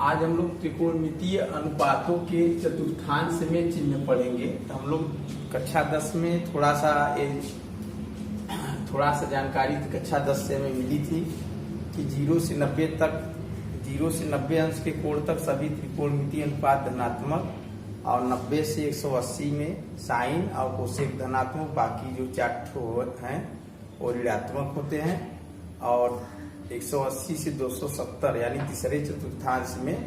आज हम लोग त्रिकोणमितीय अनुपातों के चतुर्थांश में चिन्ह पढ़ेंगे। तो हम लोग कक्षा 10 में थोड़ा सा जानकारी कक्षा 10 से हमें मिली थी कि 0 से 90 अंश के कोण तक सभी त्रिकोणमितीय अनुपात धनात्मक और 90 से 180 में साइन और कोसेक धनात्मक, बाकी जो 4 हैं वो ऋणात्मक होते हैं। और 180 से 270 यानी तीसरे चतुर्थांश में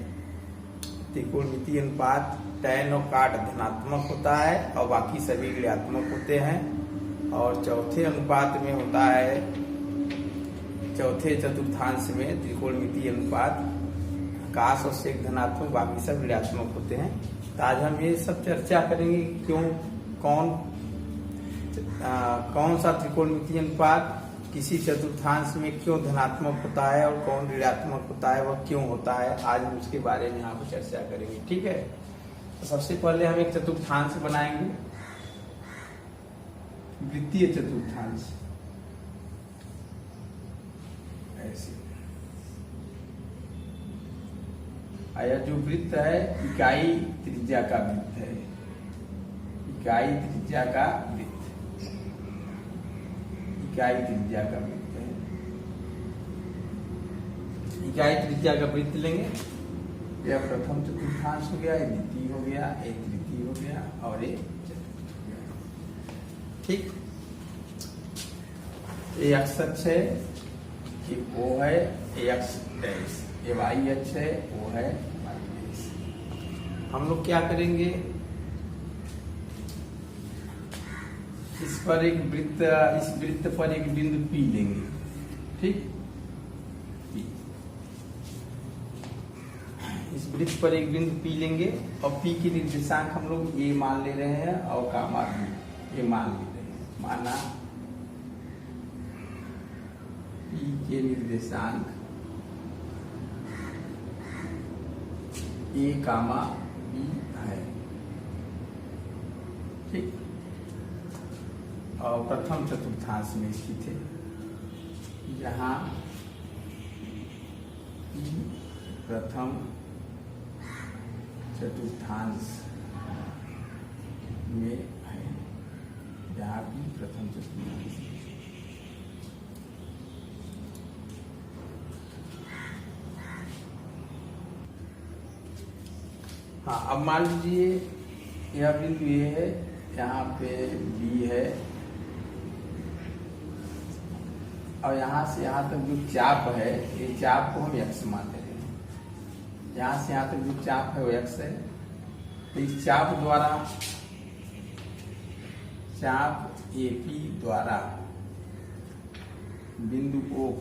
त्रिकोणमितीय अनुपात tan और cot धनात्मक होता है और बाकी सभी ऋणात्मक होते हैं। और चौथे अनुपात में होता है, चौथे चतुर्थांश में त्रिकोणमितीय अनुपात cos और sec धनात्मक, बाकी सब ऋणात्मक होते हैं। तो आज हम ये सब चर्चा करेंगे क्यों कौन सा त्रिकोणमितीय अनुपात किसी चतुर्थांश में क्यों धनात्मक होता है और कौन ऋणात्मक होता है, वह क्यों होता है। आज हम उसके बारे में यहाँ पर चर्चा करेंगे, ठीक है। तो सबसे पहले हम एक चतुर्थांश बनाएंगे, वृत्तीय चतुर्थांश। ऐसे यह जो वृत्त है इकाई त्रिज्या का वृत्त है, इकाई त्रिज्या का वृत्त, इकाई त्रिज्या का वृत्त है। इकाई त्रिज्या का वृत्त लेंगे। यह प्रथम चतुर्थांश हो गया, ये द्वितीय हो गया, ये तृतीय हो गया और ये चतुर्थ हो गया, ठीक। ये एक्स अक्ष है, ये O है, ये एक्स डैश, ये वाई अक्ष है, वो है वाई डैश। हम लोग क्या करेंगे, इस पर एक वृत्त, इस वृत्त पर एक बिंदु P लेंगे, ठीक। इस वृत्त पर एक बिंदु P लेंगे और P की निर्देशांक हम लोग ये मान ले रहे हैं और गामा भी ये मान ले रहे हैं। माना P के निर्देशांक A, B है, ठीक। और प्रथम चतुर्थांश में स्थित है, यहाँ प्रथम चतुर्थांश में है, यहाँ भी प्रथम चतुर्थांश। हाँ, अब मान लीजिए यह बिंदु ये है, यहाँ पे B है और यहाँ से यहाँ तक जो चाप है, ये चाप को हम x मान ले रहे हैं। यहाँ से यहाँ तक जो चाप है वो x है। तो इस चाप द्वारा, चाप AP द्वारा बिंदु O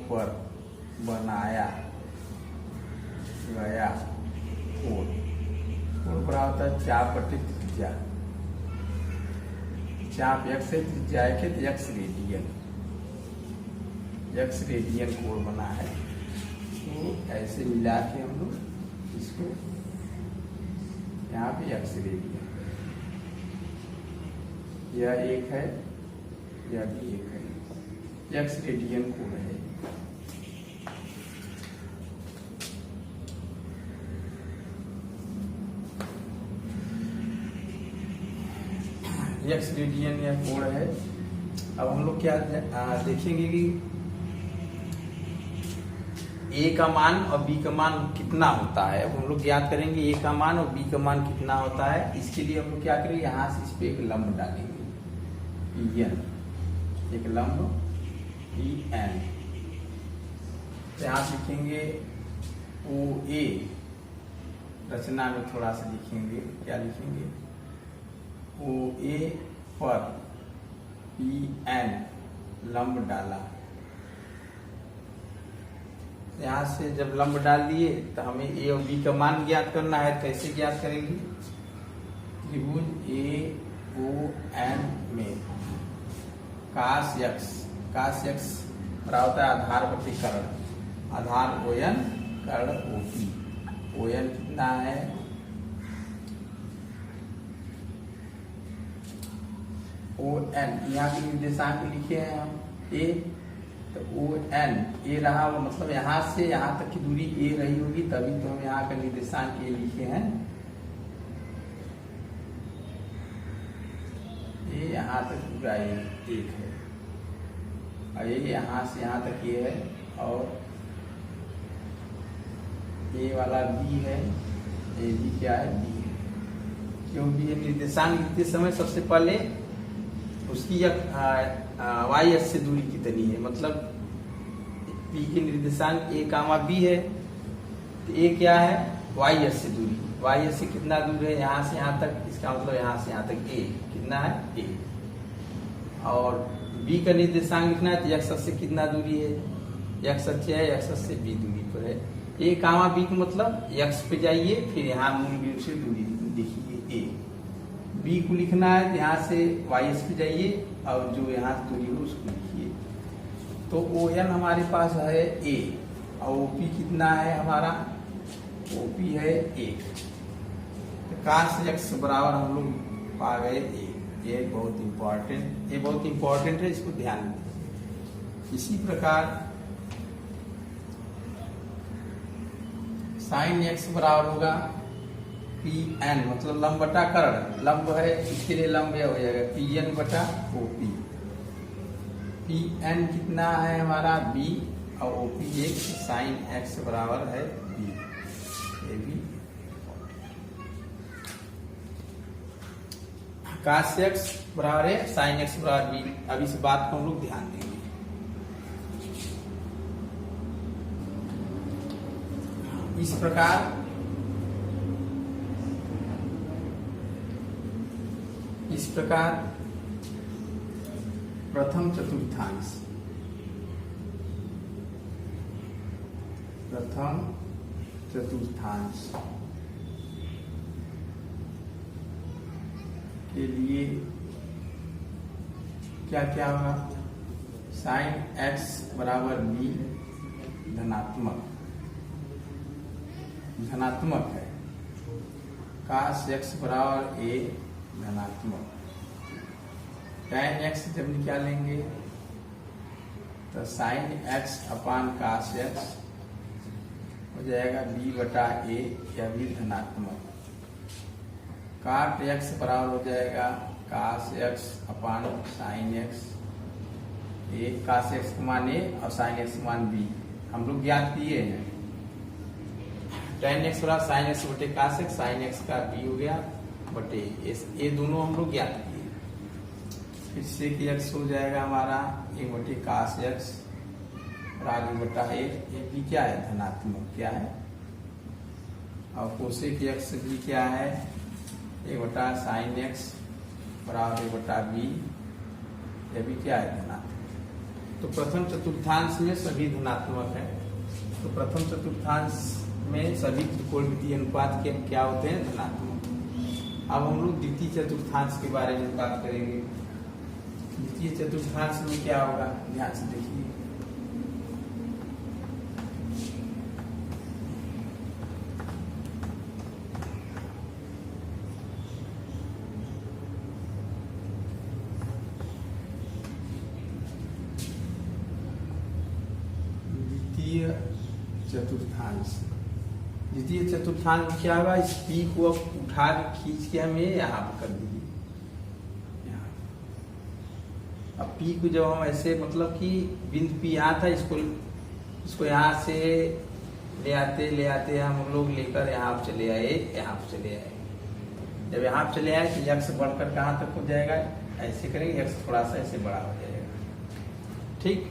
पर बनाया गया कोण बड़ा होता है चाप बटे त्रिज्या। चाप x है, त्रिज्या है तो x रेडियन कोण बना है। तो ऐसे मिला के हम लोग इसको यहाँ पे x रेडियन, यह एक है, यह भी एक है, x रेडियन कोण है। एक्स रेडियन या कोण है। अब हम लोग क्या देखेंगे कि A का मान और B का मान कितना होता है। अब हम लोग ज्ञात करेंगे A का मान और B का मान कितना होता है। इसके लिए हम लोग क्या करेंगे, यहाँ से इस पे एक लंब डालेंगे, PN, एक लंब PN। यहाँ लिखेंगे OA, रचना में थोड़ा सा लिखेंगे, क्या लिखेंगे, OA पर PN लंब डाला। यहाँ से जब लंब डाल दिए तो हमें A और B का मान ज्ञात करना है। कैसे ज्ञात करेंगे, त्रिभुज AON में cos x बराबर होता है आधार बटे कर्ण, आधार ON, कर्ण OP। ON कितना है, ON, यहाँ के निर्देशांक लिखे हैं हम A तो ओ एन ए रहा, वो मतलब यहाँ से यहाँ तक की दूरी ए रही होगी, तभी तो हम यहाँ का निर्देशांक ए लिखे हैं। ये यहाँ तक पूरा एक है, और ये यहाँ से यहाँ तक ये है, और ये वाला बी है, ये भी क्या है, बी है। क्योंकि ये निर्देशांक लिखते समय सबसे पहले उसकी वाई एस से दूरी कितनी है, मतलब पी के निर्देशांक ए कामा बी है, तो ए क्या है, वाई एस से दूरी, वाई एस से कितना दूर है, यहाँ से यहाँ तक, इसका मतलब यहाँ से यहाँ तक ए कितना है, ए। और बी का निर्देशांक लिखना है तो एक्स अक्ष से कितना दूरी है, एक्स अक्ष है, एक्स अक्ष से बी दूरी पर है। ए कामा बी का मतलब एक्स पे जाइए, फिर यहाँ मूल बिंदु से दूरी लिखिए ए। बी को लिखना है तो यहाँ से वाई एस पे जाइए, और जो यहाँ से दूरी हो उसको लिखिए। तो ओ एन हमारे पास है ए, और ओपी कितना है हमारा, ओपी है 1। तो काश एक्स बराबर हम लोग पा गए 1। ये बहुत इंपॉर्टेंट है, इसको ध्यान दें। इसी प्रकार साइन एक्स बराबर होगा पी एन, मतलब लंब बटा कर्ण, लंब है इसके लिए लंब हो जाएगा पी एन बटा ओ पी। पी एन कितना है हमारा बी, और ओ पी 1, साइन एक्स बराबर है बी। ये भी काश एक्स बराबर है साइन एक्स बराबर बी। अब इस बात को हम लोग ध्यान देंगे। इस प्रकार प्रथम चतुर्थांश के लिए क्या क्या होगा, साइन एक्स बराबर बी धनात्मक है, काश एक्स बराबर ए धनात्मक, tan एक्स जब निकालेंगे तो साइन एक्स अपान काश एक्स हो जाएगा बी बटा ए, या भी धनात्मक। काट एक्स बराबर हो जाएगा काश एक्स अपान साइन एक्स, ए काश एक्स का मान ए और साइन एक्स का मान बी हम लोग ज्ञात किए हैं। tan एक्स बराबर साइन एक्स बटे काश एक्स, साइन एक्स का बी हो गया बटे ये दोनों हम लोग ज्ञात किए। फिर से कि एक्स हो जाएगा हमारा ए बटे काश एक्स राग बटा ए, ये भी क्या है, धनात्मक क्या है। और कोसेक एक्स भी क्या है, ए बटा साइन एक्स बराबर ए बटा बी, ये भी क्या है, धनात्मक। तो प्रथम चतुर्थांश में सभी धनात्मक है। तो प्रथम चतुर्थांश में सभी त्रिकोणमितीय अनुपात के क्या होते हैं, धनात्मक। अब हम लोग द्वितीय चतुर्थांश के बारे में बात करेंगे। द्वितीय चतुर्थांश में क्या होगा, ध्यान से देखिए। द्वितीय चतुर्थांश में क्या होगा, इस पी को अब उठा खींच के हम ये यहाँ पर कर दीजिए। अब पी को जब हम ऐसे मतलब कि बिंदु पी यहाँ था, इसको यहाँ से ले आते हम लोग लेकर यहाँ पे चले आए, जब यहाँ पे चले आए तो यक्स बढ़कर कहाँ तक हो जाएगा, ऐसे करेंगे, यक्स थोड़ा सा ऐसे बड़ा हो जाएगा। ठीक,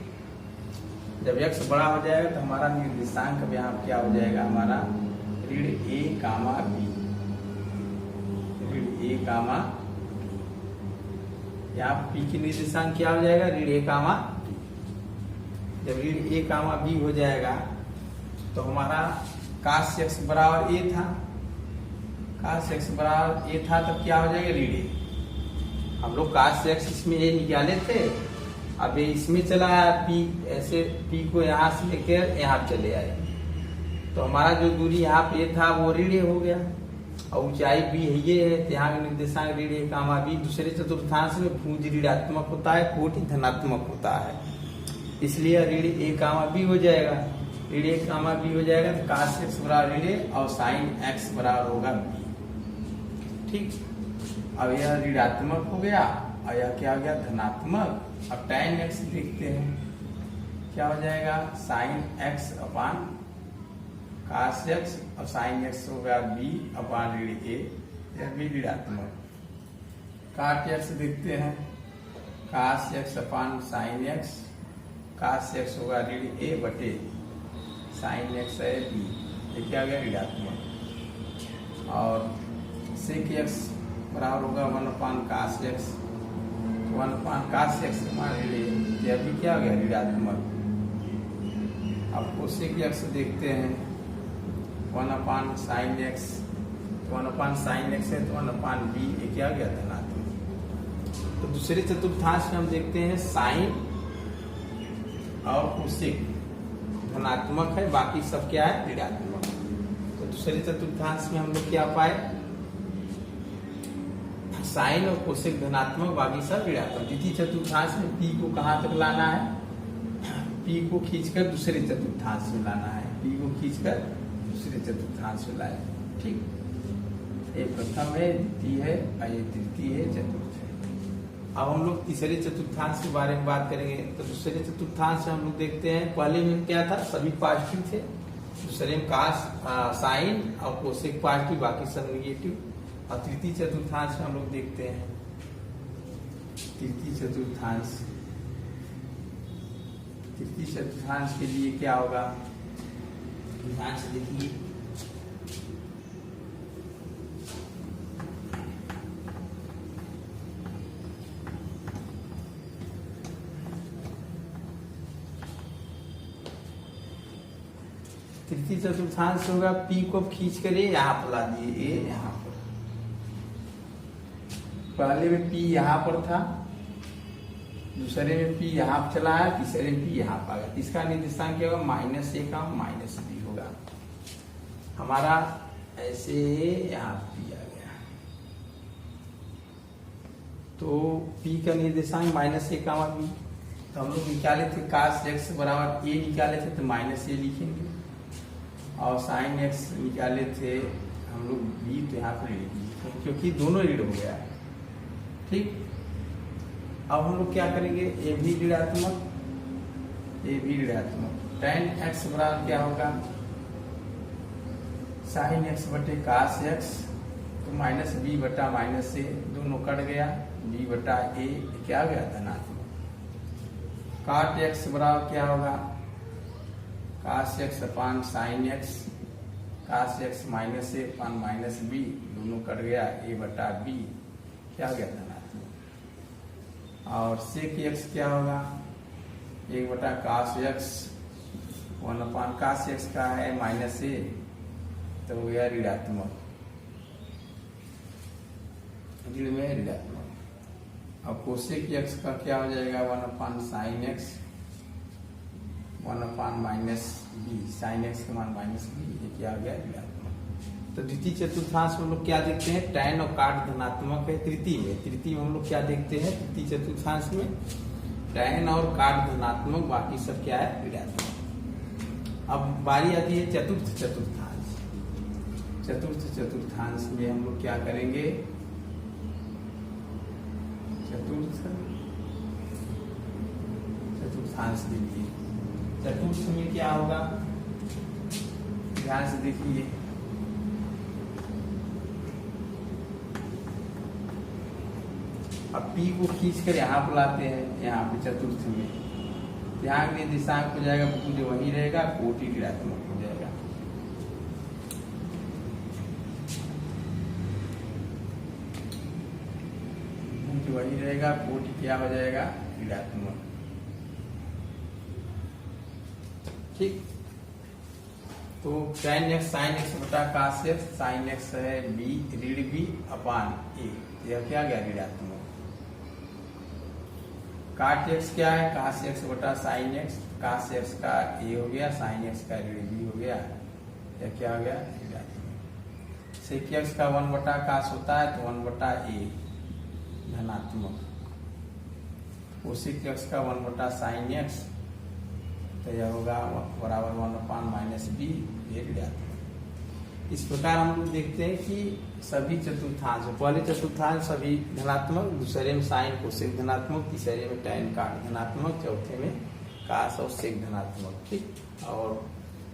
जब यक्स बड़ा हो जाएगा तो हमारा निर्देशांक अब यहाँ क्या हो जाएगा, हमारा ऋण ए कामा बी, ऋण ए कामा, यहाँ पी की निर्देशांक क्या हो जाएगा, ऋण ए कामा बी। जब ऋण ए कामा बी हो जाएगा तो हमारा काश एक्स बराबर ए था, काश एक्स बराबर ए था, तब क्या हो जाएगा, ऋण ए। हम लोग काश एक्स इसमें ए निकाले थे, अब ये इसमें चला आया पी, ऐसे पी को यहाँ से लेकर यहाँ चले आए, तो हमारा जो दूरी यहाँ पे था वो ऋण ए हो गया, और ऊंचाई बी है ये है, तो यहाँ का निर्देशांक ऋण ए कामा बी। दूसरे चतुर्थांश में भुज ऋणात्मक होता है, कोटि धनात्मक होता है। इसलिए ऋण ए कामा बी हो जाएगा। ऋण ए कामा बी हो जाएगा तो cos x बराबर ऋण ए और sin x बराबर होगा बी। ठीक, अब यह ऋणात्मक हो गया और यह क्या हो गया धनात्मक। अब tan x देखते हैं क्या हो जाएगा, sin x अपान cos x और sin x हो गया b अपान ऋण ए, यह भी ऋणात्मक। cot x देखते हैं cos x अपान sin x, cos x होगा ऋण ए बटे sin x है b, ये क्या हो गया ऋणात्मक। और sec x बराबर होगा 1 अपान cos x, 1 अपान cos x मान ऋण ए, यह भी क्या हो गया ऋणात्मक। अब cosec x देखते हैं 1 अपान sin x, 1 अपान sin x है तो 1 अपान b, ये क्या हो गया धनात्मक। तो दूसरे चतुर्थांश में हम देखते हैं साइन और कोसेक धनात्मक है, बाकी सब क्या है ऋणात्मक। तो दूसरे चतुर्थांश में हम लोग क्या पाए, साइन और कोसेक धनात्मक, बाकी सब ऋणात्मक। द्वितीय चतुर्थांश में पी को कहाँ तक लाना है, पी को खींचकर दूसरे चतुर्थांश में लाना है, पी को खींचकर दूसरे चतुर्थांश में लाए। ठीक, ये प्रथम है, द्वितीय है और ये तृतीय है, चतुर्थ है। अब हम लोग तीसरे चतुर्थांश के बारे में बात करेंगे। तो दूसरे चतुर्थांश में हम लोग देखते हैं, पहले में क्या था सभी पॉजिटिव थे, दूसरे में साइन और कोसेक पॉजिटिव, बाकी सब निगेटिव। और तृतीय चतुर्थांश में हम लोग देखते हैं, तृतीय चतुर्थांश के लिए क्या होगा, ध्यान से देखिए। तृतीय चतुर्थांश होगा पी को खींच कर यहाँ पर ला दिए, ए यहाँ पर, पहले में पी यहाँ पर था, दूसरे में पी यहाँ पर चला है, तीसरे में पी यहाँ पर आ गया। इसका निर्देशांक क्या होगा, -a का -b होगा हमारा, ऐसे यहाँ पी आ गया। तो पी का निर्देशांक -a का b, तो हम लोग निकाले थे cos x बराबर a निकाले थे तो -a लिखेंगे, और sin x निकाले थे हम लोग b, तो यहाँ पर लिखेंगे क्योंकि दोनों ऋण हो गया। ठीक, अब हम लोग क्या करेंगे, ए भी ऋणात्मक, ए भी ऋणात्मक। tan x बराबर क्या होगा, sin x बटे cos x, तो -b बटा -a दोनों कट गया, b बटा a क्या हो गया धनात्मक। cot x बराबर क्या होगा, cos x upon sin x, cos x -a upon -b दोनों कट गया, a बटा b क्या हो गया धनात्मक। और sec x क्या होगा, 1 बटा cos x, 1 अपान cos x का है -a, तो हो गया ऋणात्मक, ऋण में ऋणात्मक। अब cosec x का क्या हो जाएगा, 1 अपान sin x, 1 अपान -b, sin x का मान -b, ये क्या हो गया ऋणात्मक। तो द्वितीय चतुर्थांश में हम लोग क्या देखते हैं, tan और cot धनात्मक है। तृतीय में हम लोग क्या देखते हैं, तृतीय चतुर्थांश में tan और cot धनात्मक, बाकी सब क्या है ऋणात्मक। अब बारी आती है चतुर्थ चतुर्थांश। चतुर्थ चतुर्थांश में हम लोग क्या करेंगे, चतुर्थांश देखिए, चतुर्थ में क्या होगा, ध्यान से देखिए। अब P को खींच कर यहाँ पर लाते हैं, यहाँ पे चतुर्थ में, यहाँ के दिशांक हो जाएगा जो वही रहेगा, कोटि ऋणात्मक हो जाएगा। जो वही रहेगा, कोटि क्या हो जाएगा ऋणात्मक। ठीक, तो tan x sin x बटा cos x, sin x है b ऋण b अपान a, यह क्या गया ऋणात्मक। cot x क्या है, cos x बटा sin x, cos x का a हो गया, sin x का ऋण b हो गया, यह क्या हो गया ऋणात्मक। sec x का 1 बटा cos होता है तो 1 बटा a धनात्मक, cosec x का 1 बटा sin x, तो यह होगा बराबर 1/-b, ये ऋणात्मक। इस प्रकार हम लोग देखते हैं कि सभी चतुर्थांश, पहले चतुर्थांश सभी धनात्मक, दूसरे में साइन कोसेक धनात्मक, तीसरे में टैन काट धनात्मक, चौथे में कास और सेक धनात्मक, ठीक, और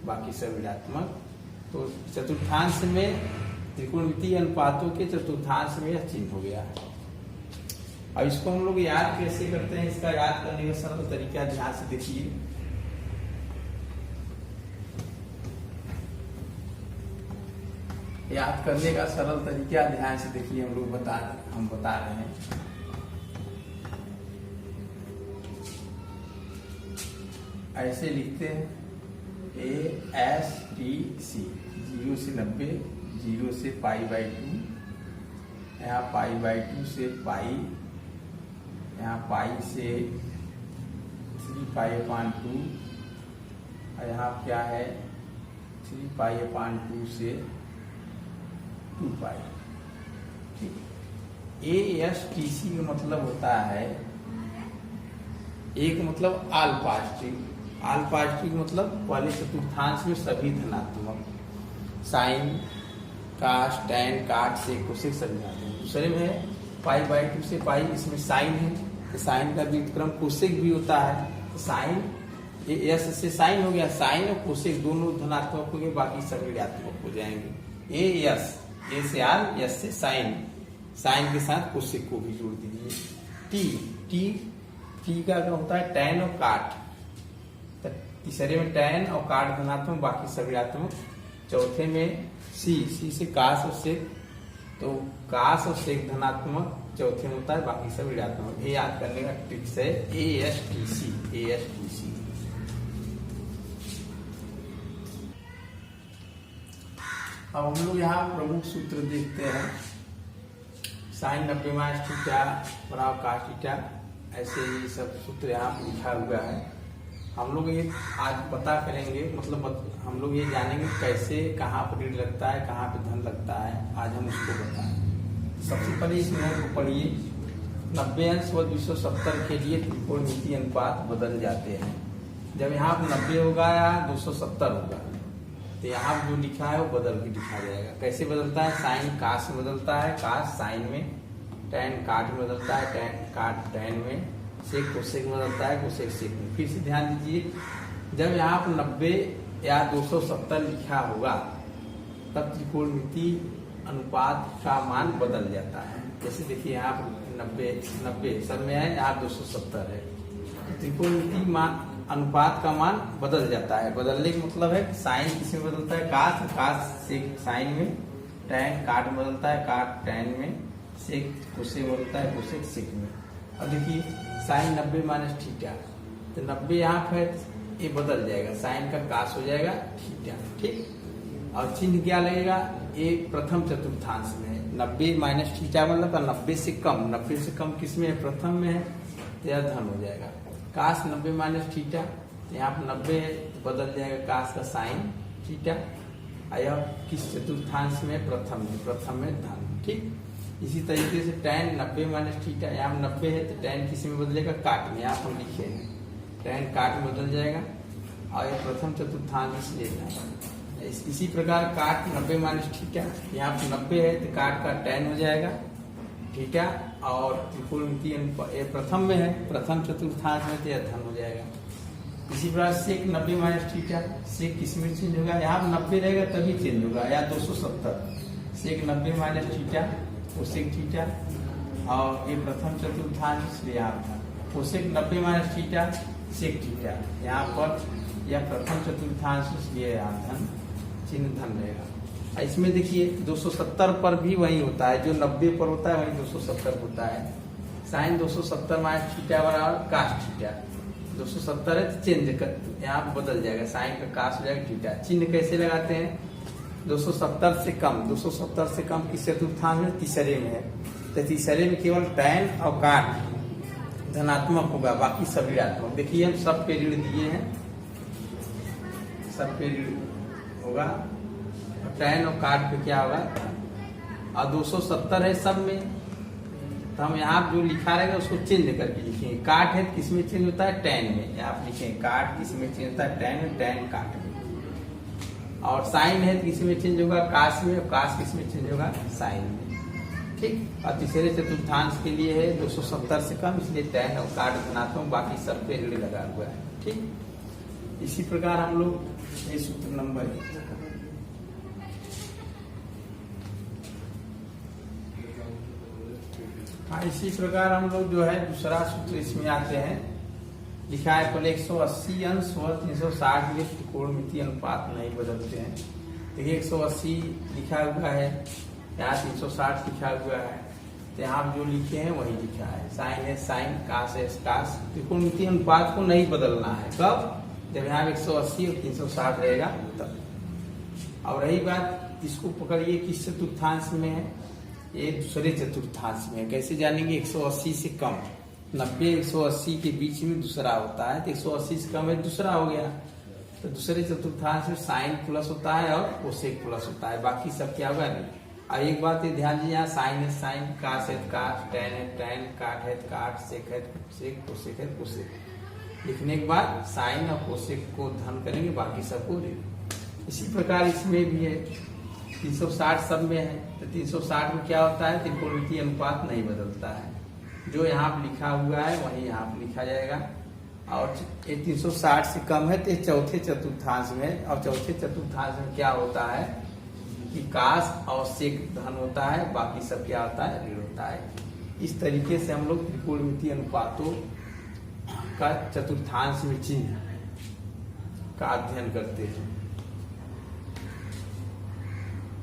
बाकी सब ऋणात्मक। तो चतुर्थांश में त्रिकोणमितीय अनुपातों के चतुर्थांश में यह चिन्ह हो गया है। अब इसको हम लोग याद कैसे करते हैं, इसका याद करने का सरल तरीका ध्यान से देखिए। याद करने का सरल तरीका ध्यान से देखिए, हम बता रहे हैं। ऐसे लिखते हैं ASTC, 0 से 90, 0 से π/2, यहाँ π/2 से पाई, यहाँ पाई से 3π/2, और यहाँ क्या है 3π/2 से 2π, ठीक। ASTC का मतलब होता है, एक मतलब आल पॉजिटिव, आल पॉजिटिव मतलब पहले चतुर्थांश में सभी धनात्मक, साइन कास टैन काट सेक कोसेक सभी धनात्मक। दूसरे में है π/2 से पाई, इसमें साइन है, तो साइन का व्युत्क्रम कोसेक भी होता है, तो साइन एस से साइन हो गया, साइन और कोसेक दोनों धनात्मक हो गए, बाकी सभी ऋणात्मक हो जाएंगे। ए से आर, एस से साइन, साइन के साथ कोसेक को भी जोड़ दीजिए। टी का क्या होता है टैन और काट, तीसरे में टैन और काट धनात्मक, बाकी सभी ऋणात्मक। चौथे में सी से कास और सेक, तो कास और सेक धनात्मक, चौथे में होता है, बाकी सब ऋणात्मक। ये याद करने का ट्रिक्स है ASTC। अब हम लोग यहाँ प्रमुख सूत्र देखते हैं। साइन 90-θ बराबर cos θ, ऐसे ही सब सूत्र यहाँ लिखा हुआ है। हम लोग ये आज पता करेंगे, मतलब हम लोग ये जानेंगे कैसे, कहाँ पर ऋण लगता है, कहाँ पे धन लगता है, आज हम उसको बताएं। सबसे पहले इस नोट को पढ़िए। 90 अंश व 270 के लिए त्रिकोणमितीय अनुपात बदल जाते हैं। जब यहाँ पर 90 होगा या 270 होगा, तो यहाँ जो लिखा है वो बदल के लिखा जाएगा। कैसे बदलता है, साइन कास में बदलता है, कास साइन में, टैन काट में बदलता है, टैन काट टैन में, सेक कोसेक में बदलता है, कोसेक सेक में। फिर से ध्यान दीजिए, जब यहाँ पर 90 या 270 लिखा होगा, तब त्रिकोणमितीय अनुपात का मान बदल जाता है। जैसे देखिए यहाँ पर 90 सब में है, यहाँ 270 है, त्रिकोणमितीय मान अनुपात का मान बदल जाता है। बदलने का मतलब है साइन किसमें बदलता है, कास सेक साइन में, टैन काट में बदलता है, काट टैन में, सेक कोसेक बदलता है, कोसेक सेक में। अब देखिए साइन 90-θ, तो 90 यहाँ पर ये बदल जाएगा, साइन का कास हो जाएगा थीटा, ठीक। और चिन्ह क्या लगेगा, ये प्रथम चतुर्थांश में है। 90-θ मतलब 90 से कम, 90 से कम किसमें है, प्रथम में है, तो यह धन हो जाएगा। कास 90-θ, यहाँ पर 90 है तो बदल जाएगा कास का साइन थीटा। यह किस चतुर्थांश में, प्रथम में धन, ठीक। इसी तरीके से टैन 90-θ, यहाँ 90 है तो टैन किसी में बदलेगा, काट में, यहाँ पर लिखे हैं टैन काट में बदल जाएगा, और यह प्रथम चतुर्थांश इसलिए है। इसी प्रकार काट 90-θ, यहाँ पर 90 है तो काट का टैन हो जाएगा थीटा, और त्रिकोणमितीय प्रथम में है, प्रथम चतुर्थांश में, तो यह धन हो जाएगा। इसी प्रकार सेक 90-θ, सेक किस में चेंज होगा, यहाँ पर 90 रहेगा तभी चेंज होगा, या 270, सेक 90-θ, कोसेक थीटा, और ये प्रथम चतुर्थांश इसलिए यहाँ था, कोसेक 90-θ, सेक थीटा, यहाँ पर यह प्रथम चतुर्थांश इसलिए यहाँ धन, चिन्ह धन रहेगा। इसमें देखिए 270 पर भी वही होता है, जो 90 पर होता है वही 270 होता है। साइन 270-θ बराबर कास थीटा, 270 है तो चेंज कर, यहाँ बदल जाएगा, साइन का कास हो जाएगा थीटा। चिन्ह कैसे लगाते हैं, 270 से कम, 270 से कम किस चतुर्थांश में, तीसरे में है, तो तीसरे में केवल टैन और काट धनात्मक होगा, बाकी सभी ऋणात्मक। देखिए हम सब पे ऋण दिए हैं, सब पे ऋण होगा, टैन और काट पे क्या होगा, और 270 है सब में, तो हम यहाँ जो लिखा रहेगा उसको चेंज करके लिखेंगे। काट है किस में चेंज होता है, टैन में। यहाँ आप लिखेंगे काट किस में चेंज होता है, टैन, टैन काट में। और साइन है किस में चेंज होगा, काश में। और काश किस में चेंज होगा, साइन में। ठीक। और तीसरे चतुर्थांश के लिए है 270 से कम, इसलिए टैन और काट धनात्मक, बाकी सब पे ऋण लगा हुआ है। ठीक। इसी प्रकार हम लोग ये सूत्र नंबर इसी प्रकार हम लोग जो है दूसरा सूत्र इसमें आते हैं। लिखा है पहले 180 अंश व 360 के त्रिकोणमितीय अनुपात नहीं बदलते हैं। देखिए 180 लिखा हुआ है, यहाँ 360 लिखा हुआ है, तो यहाँ जो लिखे हैं वही लिखा है। साइन है साइन, काश है काश। त्रिकोणमितीय अनुपात को नहीं बदलना है। कब? जब यहाँ 180 और 360 रहेगा तब। और रही बात, इसको पकड़िए किस चतुर्थांश में है, ये दूसरे चतुर्थांश में। कैसे जानेंगे? 180 से कम, 90 180 के बीच में दूसरा होता है, तो 180 से कम है दूसरा हो गया। तो दूसरे चतुर्थांश में साइन प्लस होता है और कोसेक प्लस होता है, बाकी सब क्या होगा नहीं। और एक बात ये ध्यान दीजिए, यहाँ साइन है साइन, काश है काश, टैन है टैन, काट है काट, सेक है सेक, कोसेक है कोसेक। लिखने के बाद साइन और कोसेक को धन करेंगे, बाकी सबको ऋण। इसी प्रकार इसमें भी है 360 सब में है, तो 360 में क्या होता है, त्रिकोणमितीय अनुपात नहीं बदलता है। जो यहाँ पर लिखा हुआ है वही यहाँ पर लिखा जाएगा। और ये 360 से कम है तो ये चौथे चतुर्थांश में। और चौथे चतुर्थांश में क्या होता है कि काश और सेक धन होता है, बाकी सब क्या होता है, ऋण होता है। इस तरीके से हम लोग त्रिकोणमितीय अनुपातों का चतुर्थांश में चिन्ह का अध्ययन करते हैं।